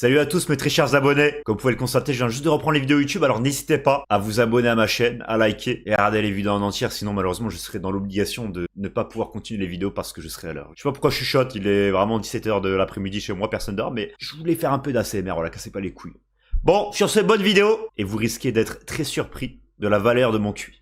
Salut à tous mes très chers abonnés. Comme vous pouvez le constater, je viens juste de reprendre les vidéos YouTube, alors n'hésitez pas à vous abonner à ma chaîne, à liker et à regarder les vidéos en entière, sinon malheureusement je serai dans l'obligation de ne pas pouvoir continuer les vidéos parce que je serai à l'heure. Je sais pas pourquoi je chuchote, il est vraiment 17h de l'après-midi chez moi, personne dort, mais je voulais faire un peu d'ASMR, voilà, cassez pas les couilles. Bon, sur cette bonne vidéo, et vous risquez d'être très surpris de la valeur de mon QI.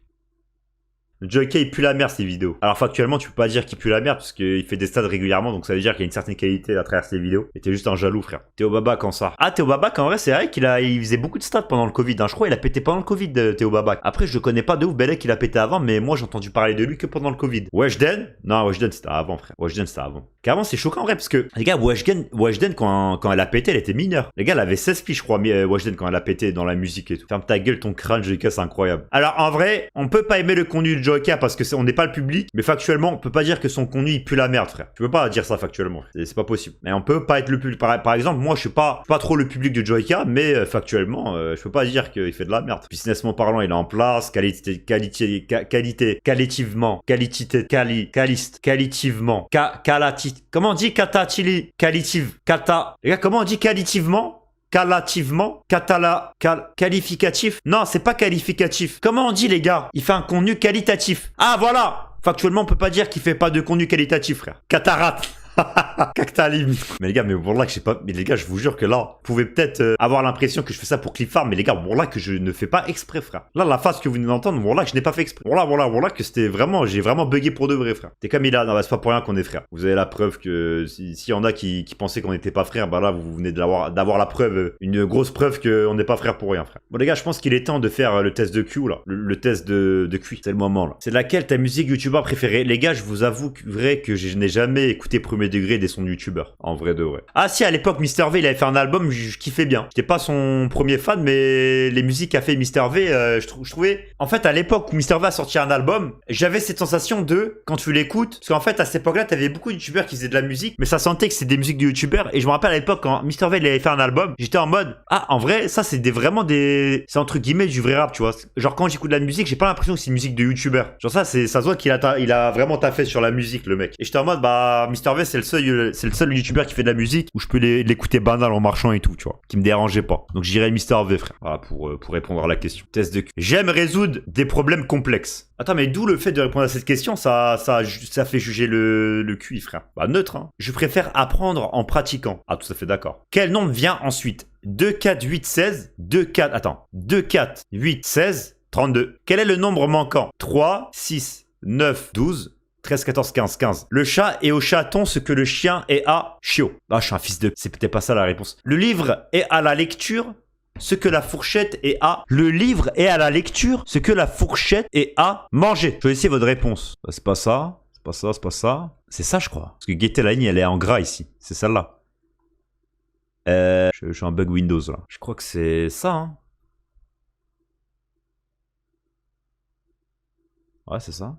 Le Joyka il pue la merde ces vidéos. Alors factuellement tu peux pas dire qu'il pue la merde parce qu'il fait des stats régulièrement, donc ça veut dire qu'il y a une certaine qualité à travers ses vidéos. Et t'es juste un jaloux frère. Théo Babac quand ça. Ah Théo Babac en vrai c'est vrai il faisait beaucoup de stats pendant le Covid. Hein. Je crois qu'il a pété pendant le Covid Théo Babac. Après je le connais pas de ouf, Belek il a pété avant, mais moi j'ai entendu parler de lui que pendant le Covid. Weshden? Non Weshden c'était avant frère. Weshden c'était avant. Carrément c'est choquant en vrai parce que les gars Weshden quand elle a pété elle était mineure. Les gars elle avait 16 piges je crois Weshden quand elle a pété dans la musique et tout. Ferme ta gueule ton crâne Joyka c'est incroyable. Alors en vrai on peut pas aimer le contenu de Joyka parce que on n'est pas le public, mais factuellement, on peut pas dire que son contenu il pue la merde, frère. Tu peux pas dire ça factuellement. C'est pas possible. Mais on peut pas être le public. Par exemple, moi, je suis pas trop le public de Joyka, mais factuellement, je peux pas dire qu'il fait de la merde. Businessment parlant, il est en place. Qualitativement. Comment on dit qualitive? Les gars, comment on dit qualitativement? Qualificatif. Non, c'est pas qualificatif. Comment on dit, les gars? Il fait un contenu qualitatif. Ah, voilà. Factuellement, on peut pas dire qu'il fait pas de contenu qualitatif, frère. Cataracte. Cactalim. Mais les gars, mais bon là que je sais pas. Mais les gars, je vous jure que là, vous pouvez peut-être avoir l'impression que je fais ça pour Cliff Farm. Mais les gars, bon là que je ne fais pas exprès, frère. Là, la phase que vous venez d'entendre, bon là que je n'ai pas fait exprès. Bon là que c'était vraiment, j'ai vraiment bugué pour de vrai, frère. T'es comme il a, non, bah, c'est pas pour rien qu'on est frère. Vous avez la preuve que s'il y en a qui pensaient qu'on n'était pas frère, bah là, vous venez d'avoir la preuve, une grosse preuve qu'on n'est pas frère pour rien, frère. Bon les gars, je pense qu'il est temps de faire le test de Q là, le test de QI. C'est le moment là. C'est laquelle ta musique youtubeur préférée? Les gars, je vous avoue que je n'ai jamais écouté premier degré des sons de youtubeur. En vrai de vrai. Ah si, à l'époque, Mr V, il avait fait un album, je kiffais bien. J'étais pas son premier fan, mais les musiques qu'a fait Mr V, je trouvais... En fait, à l'époque où Mr V a sorti un album, j'avais cette sensation de, quand tu l'écoutes, parce qu'en fait, à cette époque-là, t'avais beaucoup de youtubeurs qui faisaient de la musique, mais ça sentait que c'était des musiques de youtubeurs, et je me rappelle à l'époque, quand Mr V, il avait fait un album, j'étais en mode, ah, en vrai, ça, c'est vraiment des... C'est entre guillemets du vrai rap, tu vois. Genre, quand j'écoute de la musique, j'ai pas l'impression que c'est une musique de youtubeur. Genre ça se voit qu'il a vraiment taffé sur la musique, le mec. Et j'étais en mode, bah, Mr V, c'est le seul youtubeur qui fait de la musique où je peux l'écouter banal en marchant et tout, tu vois, qui me dérangeait pas. Donc j'irais Mr V, frère. Voilà, pour répondre à la question. Test de Q. J'aime résoudre des problèmes complexes. Attends, mais d'où le fait de répondre à cette question, ça fait juger le QI, frère. Bah neutre, hein. Je préfère apprendre en pratiquant. Ah, tout à fait d'accord. Quel nombre vient ensuite? 2, 4, 8, 16, 2, 4, 8, 16, 32. Quel est le nombre manquant? 3, 6, 9, 12, 13, 14, 15. Le chat est au chaton ce que le chien est à chiot. Ah, je suis un fils de... C'est peut-être pas ça la réponse. Le livre est à la lecture ce que la fourchette est à... Le livre est à la lecture ce que la fourchette est à manger. Je vais essayer votre réponse. C'est pas ça. C'est pas ça, c'est pas ça. C'est ça, je crois. Parce que Gaëté la ligne, elle est en gras ici. C'est celle-là. Je suis un bug Windows, là. Je crois que c'est ça, hein. Ouais, c'est ça.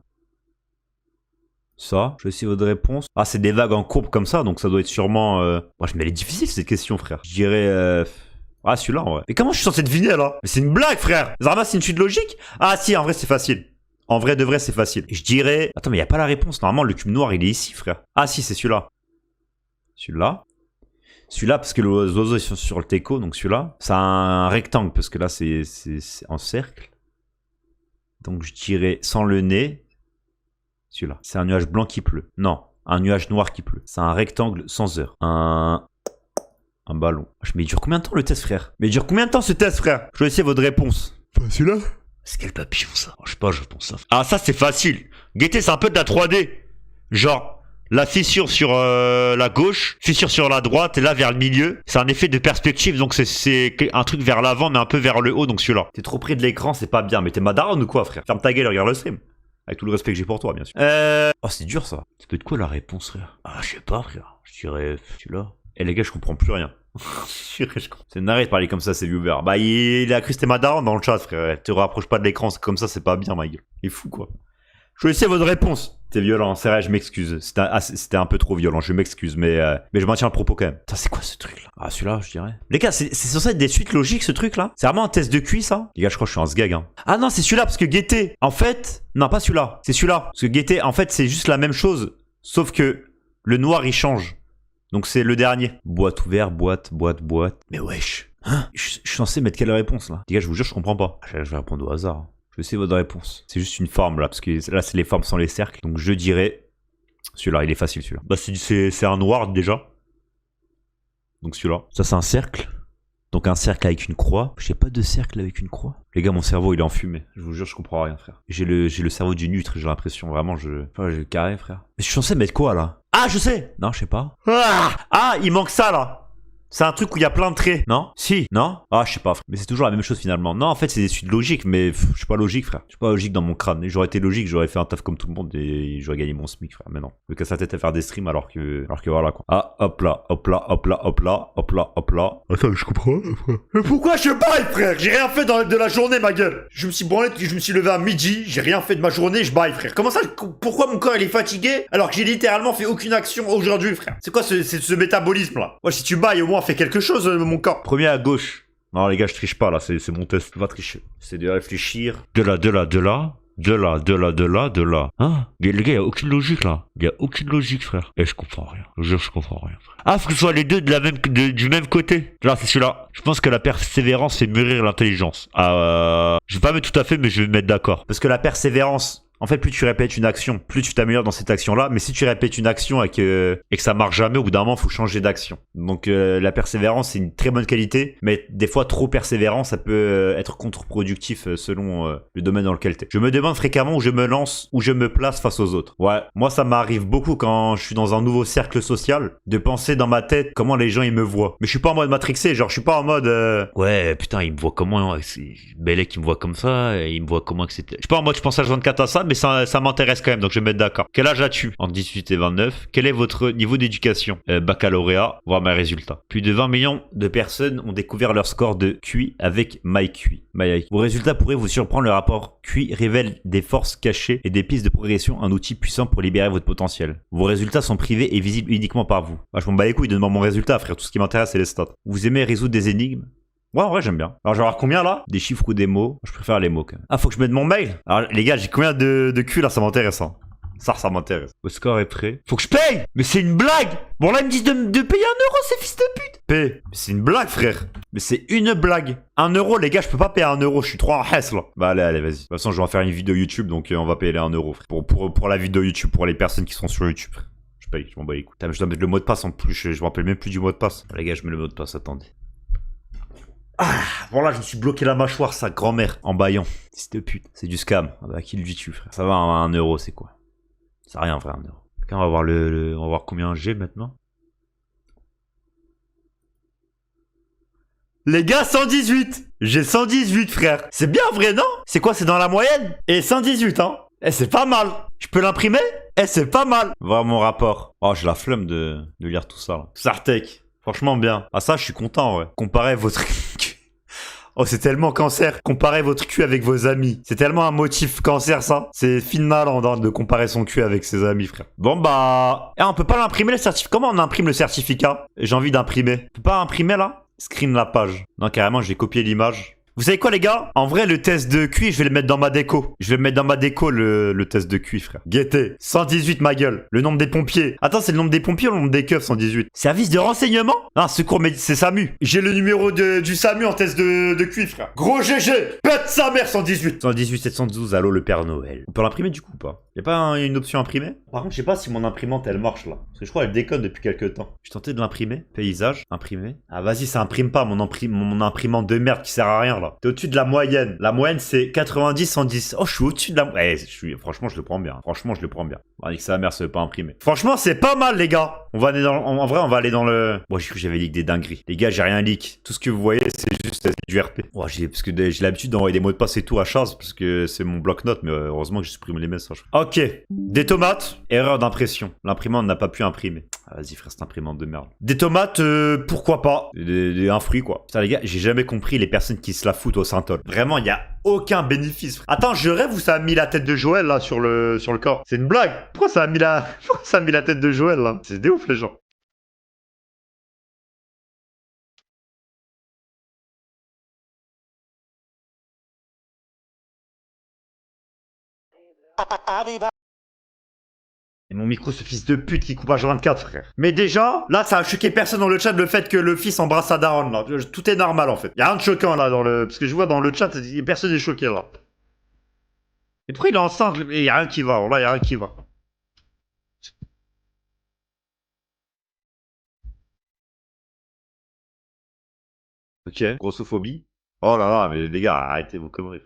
Ça, je vais essayer votre réponse. Ah, c'est des vagues en courbe comme ça, donc ça doit être sûrement... Ouais, mais elle est difficile cette question, frère. Je dirais... Ah, celui-là, en vrai. Mais comment je suis censé deviner, là? Mais c'est une blague, frère. Zarma, c'est une suite logique? Ah, si, en vrai, c'est facile. En vrai, de vrai, c'est facile. Je dirais... Attends, mais il n'y a pas la réponse. Normalement, le cube noir, il est ici, frère. Ah, si, c'est celui-là. Celui-là. Celui-là, parce que les oiseaux, ils sont sur le teco, donc celui-là. C'est un rectangle, parce que là, c'est en cercle. Donc, je dirais sans le nez... Celui-là. C'est un nuage blanc qui pleut. Non, un nuage noir qui pleut. C'est un rectangle sans heure. Un ballon. Mais il dure combien de temps le test, frère? Mais il dure combien de temps ce test, frère? Je vais essayer votre réponse. Pas celui-là? C'est quel papillon, ça? Je sais pas, je pense ça. Ah, ça, c'est facile. Gaëté, c'est un peu de la 3D. Genre, la fissure sur la gauche, fissure sur la droite, et là, vers le milieu. C'est un effet de perspective, donc c'est un truc vers l'avant, mais un peu vers le haut, donc celui-là. T'es trop près de l'écran, c'est pas bien. Mais t'es madaron ou quoi, frère? Ferme ta gueule, regarde le stream. Avec tout le respect que j'ai pour toi, bien sûr. Oh, c'est dur, ça. Ça peut être quoi la réponse, frère? Ah, je sais pas, frère. Je dirais celui-là. Eh, les gars, je comprends plus rien. C'est narré de parler comme ça, ces viewers. Bah, il a cru c'était Madaron dans le chat, frère. Te rapproche pas de l'écran, c'est comme ça, c'est pas bien, ma gueule. Il est fou, quoi. Je vais essayer votre réponse. C'était violent, c'est vrai, je m'excuse. C'était un peu trop violent, je m'excuse, mais je maintiens le propos quand même. Putain, c'est quoi ce truc-là? Ah, celui-là, je dirais. Les gars, c'est censé être des suites logiques, ce truc-là? C'est vraiment un test de QI, ça? Les gars, je crois que je suis un sgag, hein. Ah non, c'est celui-là, parce que Gaëté, en fait... Non, pas celui-là, c'est celui-là. Parce que Gaëté, en fait, c'est juste la même chose, sauf que le noir, il change. Donc c'est le dernier. Boîte ouverte, boîte. Mais wesh. Hein, je suis censé mettre quelle réponse là? Les gars, je vous jure, je comprends pas. Je vais répondre au hasard. Je sais votre réponse. C'est juste une forme là, parce que là, c'est les formes sans les cercles. Donc je dirais. Celui-là, il est facile celui-là. Bah, c'est un noir déjà. Donc celui-là. Ça, c'est un cercle. Donc un cercle avec une croix. J'ai pas de cercle avec une croix. Les gars, mon cerveau, il est enfumé. Je vous jure, je comprends rien, frère. J'ai le cerveau du neutre, j'ai l'impression. Vraiment, j'ai le carré, frère. Mais je suis censé mettre quoi là? Ah, je sais! Non, je sais pas. Ah, il manque ça là! C'est un truc où il y a plein de traits. Non? Si? Non? Ah, je sais pas, frère. Mais c'est toujours la même chose finalement. Non, en fait, c'est des suites logiques, mais je suis pas logique, frère. Je suis pas logique dans mon crâne. Et j'aurais été logique, j'aurais fait un taf comme tout le monde et j'aurais gagné mon SMIC, frère. Mais non. Je me casse la tête à faire des streams alors que voilà, quoi. Ah, hop là. Attends, je comprends, frère. Mais pourquoi je baille, frère? J'ai rien fait de la journée, ma gueule. Je me suis branlé, je me suis levé à midi, j'ai rien fait de ma journée, je baille, frère. Comment ça? Pourquoi mon corps il est fatigué alors que j'ai littéralement fait aucune action aujourd'hui, frère? C'est quoi ce métabolisme là? Ouais, si tu bailles au moins fais quelque chose, mon corps. Premier à gauche. Non, les gars, je triche pas, là. C'est mon test. Je vais pas tricher. C'est de réfléchir. De là. Hein? Les gars, y a aucune logique, là. Y a aucune logique, frère. Et je comprends rien. Je jure, je comprends rien, frère. Ah, faut que ce soit les deux du même côté. Là, c'est celui-là. Je pense que la persévérance fait mûrir l'intelligence. Je vais pas mettre tout à fait, mais je vais me mettre d'accord. Parce que la persévérance... En fait, plus tu répètes une action, plus tu t'améliores dans cette action-là. Mais si tu répètes une action et que ça marche jamais, au bout d'un moment, faut changer d'action. Donc la persévérance, c'est une très bonne qualité, mais des fois, trop persévérant, ça peut être contre-productif selon le domaine dans lequel t'es. Je me demande fréquemment où je me lance, où je me place face aux autres. Ouais, moi, ça m'arrive beaucoup quand je suis dans un nouveau cercle social, de penser dans ma tête comment les gens ils me voient. Mais je suis pas en mode matrixé, genre je suis pas en mode ouais, putain, il me voit comment, Belek il me voit comme ça, il me voit comment, etc. Je suis pas en mode je pense à 24 à ça, mais ça m'intéresse quand même, donc je vais me mettre d'accord. Quel âge as-tu? Entre 18 et 29. Quel est votre niveau d'éducation? Baccalauréat, voir mes résultats. Plus de 20 millions de personnes ont découvert leur score de QI avec MyQI. Vos résultats pourraient vous surprendre. Le rapport QI révèle des forces cachées et des pistes de progression, un outil puissant pour libérer votre potentiel. Vos résultats sont privés et visibles uniquement par vous. Bah, je m'en bats les couilles, donne-moi mon résultat, frère. Tout ce qui m'intéresse, c'est les stats. Vous aimez résoudre des énigmes? Ouais, en vrai, j'aime bien. Alors, je vais avoir combien là? Des chiffres ou des mots? Je préfère les mots quand même. Ah, faut que je mette mon mail? Alors, les gars, j'ai combien de Q là? Ça m'intéresse, hein. Ça m'intéresse. Le score est prêt. Faut que je paye! Mais c'est une blague! Bon, là, ils me disent de payer 1 euro, ces fils de pute! Paye! Mais c'est une blague, frère! Mais c'est une blague! 1 euro, les gars, je peux pas payer 1 euro, je suis trop en hesse là. Bah, allez, vas-y. De toute façon, je vais en faire une vidéo YouTube, donc on va payer les 1 euro, frère. Pour la vidéo YouTube, pour les personnes qui seront sur YouTube, frère. Je paye, je m'en bats les couilles. Putain, mais je dois mettre le mot de passe en plus, je me rappelle même plus du mot de passe. Les gars, je mets le mot de passe, attendez. Ah, voilà, je me suis bloqué la mâchoire, sa grand-mère, en baillant. Fils de pute. C'est du scam. Ah bah, qui le dis-tu, frère? Ça va, 1 euro, c'est quoi? C'est rien, frère, 1 euro. On va voir on va voir combien j'ai maintenant. Les gars, 118! J'ai 118, frère. C'est bien vrai, non? C'est quoi, c'est dans la moyenne? Et 118, hein? Eh, c'est pas mal. Je peux l'imprimer? Eh, c'est pas mal. Voir mon rapport. Oh, j'ai la flemme de lire tout ça, là. Sartec. Franchement, bien. Ah, ça, je suis content, ouais. Comparez votre... Oh, c'est tellement cancer. Comparez votre cul avec vos amis. C'est tellement un motif cancer, ça. C'est finalement de comparer son cul avec ses amis, frère. Bon, bah... on peut pas l'imprimer, le certificat. Comment on imprime le certificat? J'ai envie d'imprimer. On peut pas imprimer, là? Screen la page. Non, carrément, j'ai copié l'image. Vous savez quoi, les gars? En vrai, le test de QI, je vais le mettre dans ma déco. Je vais le mettre dans ma déco, le test de QI, frère. Guettez. 118, ma gueule. Le nombre des pompiers. Attends, c'est le nombre des pompiers ou le nombre des keufs, 118? Service de renseignement? Non, secours, mais c'est SAMU. J'ai le numéro du SAMU en test de QI, frère. Gros GG. Pète sa mère, 118. 118, 712, allô, le Père Noël. On peut l'imprimer, du coup, ou pas? Y'a pas une option imprimée? Par contre, je sais pas si mon imprimante, elle marche, là. Parce que je crois qu'elle déconne depuis quelques temps. Je tentais de l'imprimer. Paysage. Imprimer. Ah, vas-y, ça imprime pas mon imprimante de merde qui sert à rien, là. T'es au-dessus de la moyenne. La moyenne, c'est 90, 110. Oh, je suis au-dessus de la... Ouais, franchement, je le prends bien. Franchement, je le prends bien. On dit que sa mère se veut pas imprimer. Franchement, c'est pas mal, les gars. On va aller en vrai, on va aller dans le... Bon, j'ai cru que j'avais leak des dingueries. Les gars, j'ai rien leak. Tout ce que vous voyez, c'est juste du RP. Oh, parce que j'ai l'habitude d'envoyer des mots de passe et tout à Chaz, parce que c'est mon bloc-notes, mais heureusement que j'ai supprimé les messages. Ok. Des tomates. Erreur d'impression. L'imprimante n'a pas pu imprimer. Ah, vas-y, frère, cette imprimante de merde. Des tomates, pourquoi pas. Un fruit, quoi. Putain, les gars, j'ai jamais compris les personnes qui se la foutent au Saint-Ol. Vraiment, il y a aucun bénéfice, frère. Attends, je rêve où ça a mis la tête de Joël, là, sur le corps. C'est une blague. Pourquoi ça a mis la tête de Joël, là? C'est des ouf, les gens. mon micro, ce fils de pute qui coupe H24, frère. Mais déjà, là, ça a choqué personne dans le chat, le fait que le fils embrasse sa daronne, là. Tout est normal, en fait. Y'a rien de choquant, là, dans le... Parce que je vois dans le chat, personne n'est choqué, là. Et pourquoi il est enceinte? Il y a rien qui va, là, il y a rien qui va. Ok, grossophobie. Oh là là, mais les gars, arrêtez vos conneries.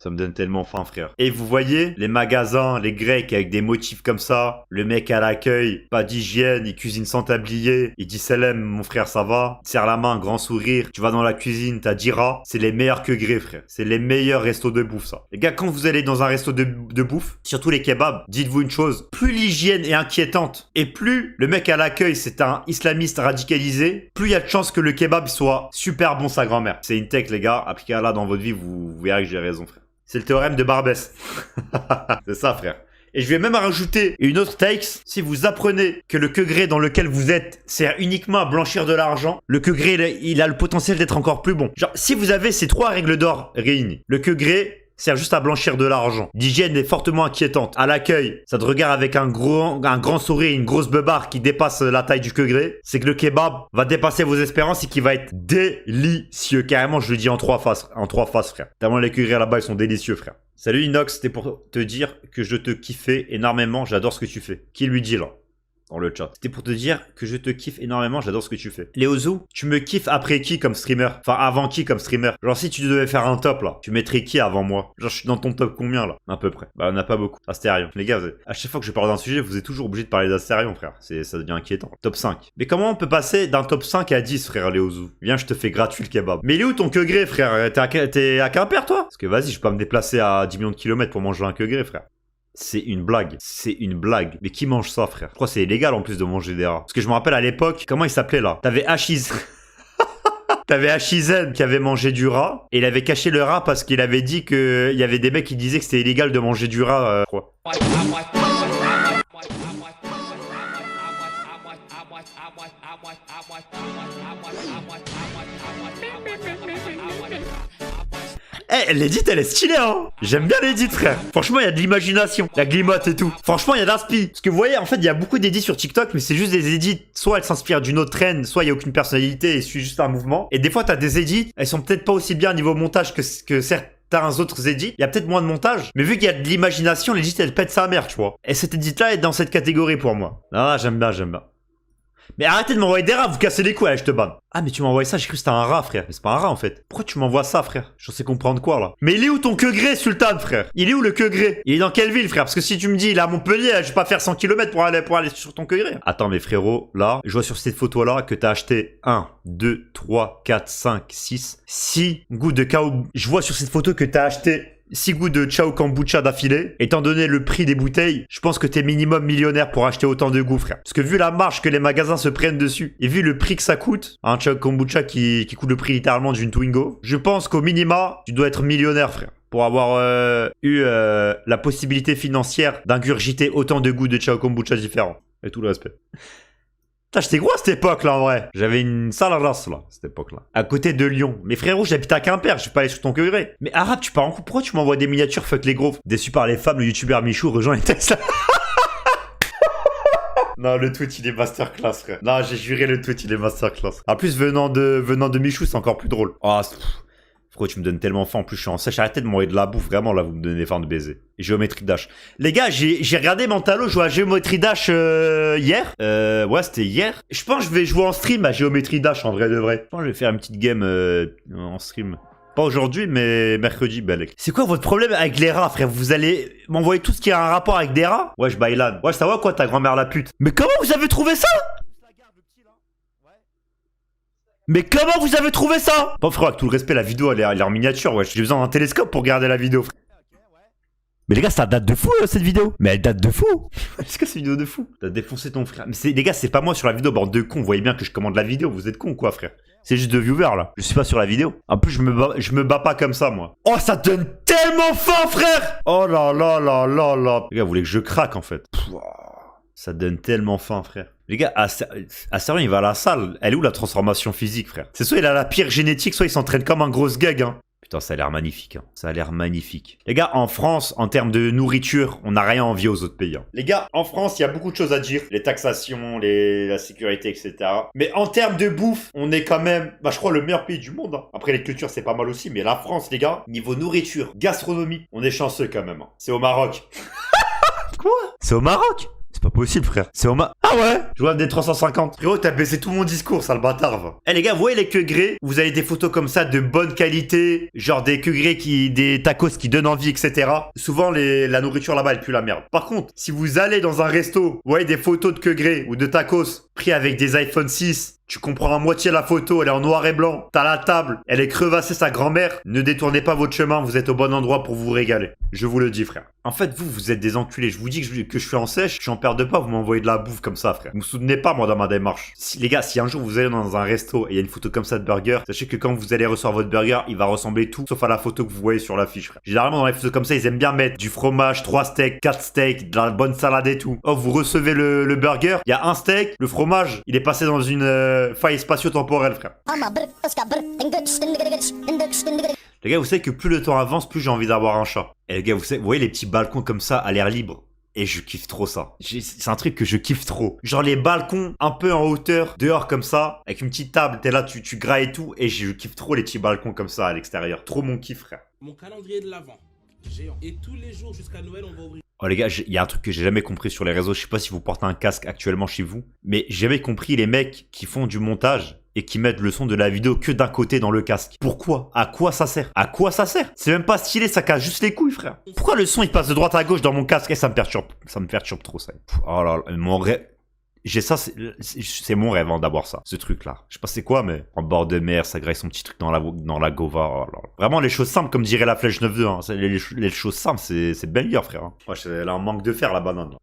Ça me donne tellement faim, frère. Et vous voyez, les magasins, les grecs avec des motifs comme ça, le mec à l'accueil, pas d'hygiène, il cuisine sans tablier, il dit salam, mon frère, ça va? Il te serre la main, grand sourire, tu vas dans la cuisine, t'as 10 rats, c'est les meilleurs que gré, frère. C'est les meilleurs restos de bouffe, ça. Les gars, quand vous allez dans un resto de bouffe, surtout les kebabs, dites-vous une chose, plus l'hygiène est inquiétante, et plus le mec à l'accueil, c'est un islamiste radicalisé, plus il y a de chances que le kebab soit super bon sa grand-mère. C'est une tech, les gars, appliquez-la dans votre vie, vous verrez que j'ai raison, frère. C'est le théorème de Barbès. C'est ça, frère. Et je vais même rajouter une autre takes. Si vous apprenez que le quegré dans lequel vous êtes sert uniquement à blanchir de l'argent, le quegré, il a le potentiel d'être encore plus bon. Genre, si vous avez ces 3 règles d'or réunies, le quegré sert juste à blanchir de l'argent. L'hygiène est fortement inquiétante. À l'accueil, ça te regarde avec un grand sourire, une grosse beubare qui dépasse la taille du quegré. C'est que le kebab va dépasser vos espérances et qui va être délicieux. Carrément, je le dis en 3 faces, frère. Tellement les quegrés là-bas, ils sont délicieux, frère. Salut Inox, c'était pour te dire que je te kiffais énormément. J'adore ce que tu fais. Qui lui dit là? Dans le chat. C'était pour te dire que je te kiffe énormément, j'adore ce que tu fais. Léozou, tu me kiffes après qui comme streamer? Enfin, avant qui comme streamer? Genre, si tu devais faire un top là, tu mettrais qui avant moi? Genre, je suis dans ton top combien là? À peu près. Bah, on n'a pas beaucoup. Astérion. Les gars, à chaque fois que je parle d'un sujet, vous êtes toujours obligé de parler d'Astérion, frère. Ça devient inquiétant. Top 5. Mais comment on peut passer d'un top 5 à 10, frère Léozou? Viens, je te fais gratuit le kebab. Mais il est où ton quegré, frère? T'es à Quimper, toi? Parce que vas-y, je peux pas me déplacer à 10 millions de kilomètres pour manger un quegré, frère. C'est une blague. C'est une blague. Mais qui mange ça, frère? Je crois que c'est illégal en plus de manger des rats. Parce que je me rappelle à l'époque, comment il s'appelait là? T'avais Hachiz. T'avais Hachizen qui avait mangé du rat. Et il avait caché le rat parce qu'il avait dit que il y avait des mecs qui disaient que c'était illégal de manger du rat, je crois. Eh, l'edit, elle est stylée, hein. J'aime bien l'edit, frère. Franchement, il y a de l'imagination. La glimote et tout. Franchement, il y a d'inspi. Parce que vous voyez, en fait, il y a beaucoup d'édits sur TikTok, mais c'est juste des edits. Soit elles s'inspirent d'une autre trend, soit il n'y a aucune personnalité et suit juste un mouvement. Et des fois, t'as des edits, elles sont peut-être pas aussi bien niveau montage que certains autres edits. Il y a peut-être moins de montage, mais vu qu'il y a de l'imagination, l'edit, elle pète sa mère, tu vois. Et cet edit-là est dans cette catégorie pour moi. Ah, j'aime bien, j'aime bien. Mais arrêtez de m'envoyer des rats, vous cassez les couilles, allez, je te banne. Ah, mais tu m'as envoyé ça, j'ai cru que c'était un rat, frère. Mais c'est pas un rat, en fait. Pourquoi tu m'envoies ça, frère? Je sais comprendre quoi, là. Mais il est où ton quegré, Sultan, frère? Il est où le quegré? Il est dans quelle ville, frère? Parce que si tu me dis, il est à Montpellier, je vais pas faire 100 km pour aller sur ton quegré. Attends, mais frérot, là, je vois sur cette photo-là que t'as acheté 1, 2, 3, 4, 5, 6 gouttes de cao. Je vois sur cette photo que t'as acheté 6 goûts de Chao Kombucha d'affilée. Étant donné le prix des bouteilles, je pense que t'es minimum millionnaire pour acheter autant de goûts, frère. Parce que vu la marge que les magasins se prennent dessus, et vu le prix que ça coûte, un Chao Kombucha qui coûte le prix littéralement d'une Twingo, je pense qu'au minima, tu dois être millionnaire, frère. Pour avoir eu la possibilité financière d'ingurgiter autant de goûts de Chao Kombucha différents. Et tout le respect. Putain, j'étais gros à cette époque-là, en vrai. J'avais une sale race, là, cette époque-là. À côté de Lyon. Mais frérot, j'habite à Quimper, je vais pas aller sur ton quegré. Mais arabe, tu pars en couple, pourquoi tu m'envoies des miniatures fuck les gros? Déçu par les femmes, le youtubeur Michou rejoint les Tesla. Non, le tweet, il est masterclass, frère. Non, j'ai juré, le tweet, il est masterclass. En plus, venant de Michou, c'est encore plus drôle. Oh, frérot, tu me donnes tellement faim. En plus, je suis en sèche. Arrêtez de m'envoyer de la bouffe. Vraiment, là, vous me donnez faim de baiser. Et Géométrie Dash. Les gars, j'ai regardé Mentalo jouer à Géométrie Dash hier. Ouais, c'était hier. Je pense que je vais jouer en stream à Géométrie Dash, en vrai de vrai. Je pense que je vais faire une petite game en stream. Pas aujourd'hui, mais mercredi, Belek. C'est quoi votre problème avec les rats, frère? Vous allez m'envoyer tout ce qui a un rapport avec des rats? Ouais, je bailane. Ouais, ça va quoi, ta grand-mère la pute? Mais comment vous avez trouvé ça? Mais comment vous avez trouvé ça? Bon, frère, avec tout le respect, la vidéo, elle est en miniature, ouais. J'ai besoin d'un télescope pour regarder la vidéo, frère. Mais les gars, ça date de fou, cette vidéo. Mais elle date de fou. Est-ce que c'est une vidéo de fou? T'as défoncé ton frère. Mais les gars, c'est pas moi sur la vidéo, bande de cons. Vous voyez bien que je commande la vidéo. Vous êtes cons, quoi, frère? C'est juste de viewers, là. Je suis pas sur la vidéo. En plus, je me bats pas comme ça, moi. Oh, ça donne tellement faim, frère! Oh là là là là là. Les gars, vous voulez que je craque, en fait. Ça donne tellement faim, frère. Les gars, Astérion, il va à la salle. Elle est où la transformation physique, frère? C'est soit il a la pire génétique, soit il s'entraîne comme un gros gag, hein. Putain, ça a l'air magnifique. Hein. Ça a l'air magnifique. Les gars, en France, en termes de nourriture, on n'a rien à envier aux autres pays. Hein. Les gars, en France, il y a beaucoup de choses à dire. Les taxations, la sécurité, etc. Mais en termes de bouffe, on est quand même, je crois, le meilleur pays du monde. Hein. Après, les cultures, c'est pas mal aussi. Mais la France, les gars, niveau nourriture, gastronomie, on est chanceux quand même. Hein. C'est au Maroc. Quoi? C'est au Maroc? C'est pas possible, frère. C'est au Ah ouais? Je vois des 350. Frérot, t'as baissé tout mon discours, sale bâtard, va. Eh les gars, vous voyez les queues grées? Vous avez des photos comme ça de bonne qualité, genre des queues grées des tacos qui donnent envie, etc. Souvent, la nourriture là-bas, elle pue la merde. Par contre, si vous allez dans un resto, vous voyez des photos de queues grées ou de tacos pris avec des iPhone 6, tu comprends à moitié la photo, elle est en noir et blanc. T'as la table, elle est crevassée sa grand-mère. Ne détournez pas votre chemin, vous êtes au bon endroit pour vous régaler. Je vous le dis, frère. En fait, vous êtes des enculés. Je vous dis que je suis en sèche, je suis en perte de pas, vous m'envoyez de la bouffe comme ça, frère. Vous me soutenez pas, moi, dans ma démarche. Les gars, si un jour vous allez dans un resto et il y a une photo comme ça de burger, sachez que quand vous allez recevoir votre burger, il va ressembler tout, sauf à la photo que vous voyez sur l'affiche, frère. Généralement, dans les photos comme ça, ils aiment bien mettre du fromage, 3 steaks, 4 steaks, de la bonne salade et tout. Oh, vous recevez le burger, il y a un steak, le fromage, il est passé dans une faille spatio-temporelle, frère. Les gars, vous savez que plus le temps avance, plus j'ai envie d'avoir un chat. Et les gars, vous voyez les petits balcons comme ça à l'air libre. Et je kiffe trop ça. C'est un truc que je kiffe trop. Genre les balcons un peu en hauteur, dehors comme ça, avec une petite table, t'es là, tu grailles et tout. Et je kiffe trop les petits balcons comme ça à l'extérieur. Trop mon kiff, frère. Mon calendrier de l'Avent, géant. Et tous les jours jusqu'à Noël, on va ouvrir. Oh les gars, il y a un truc que j'ai jamais compris sur les réseaux. Je sais pas si vous portez un casque actuellement chez vous. Mais j'ai jamais compris les mecs qui font du montage et qui mettent le son de la vidéo que d'un côté dans le casque. Pourquoi? À quoi ça sert? À quoi ça sert? C'est même pas stylé, ça casse juste les couilles, frère. Pourquoi le son il passe de droite à gauche dans mon casque? Et ça me perturbe. Ça me perturbe trop, ça. Oh là là, mon rêve. J'ai ça, c'est mon rêve hein, d'avoir ça, ce truc-là. Je sais pas c'est quoi, mais en bord de mer, ça graille son petit truc dans la gova. Oh là là. Vraiment, les choses simples, comme dirait la flèche 9.2. Hein. Les choses simples, c'est banger, frère. Hein. Ouais, elle a un manque de fer, la banane. Là.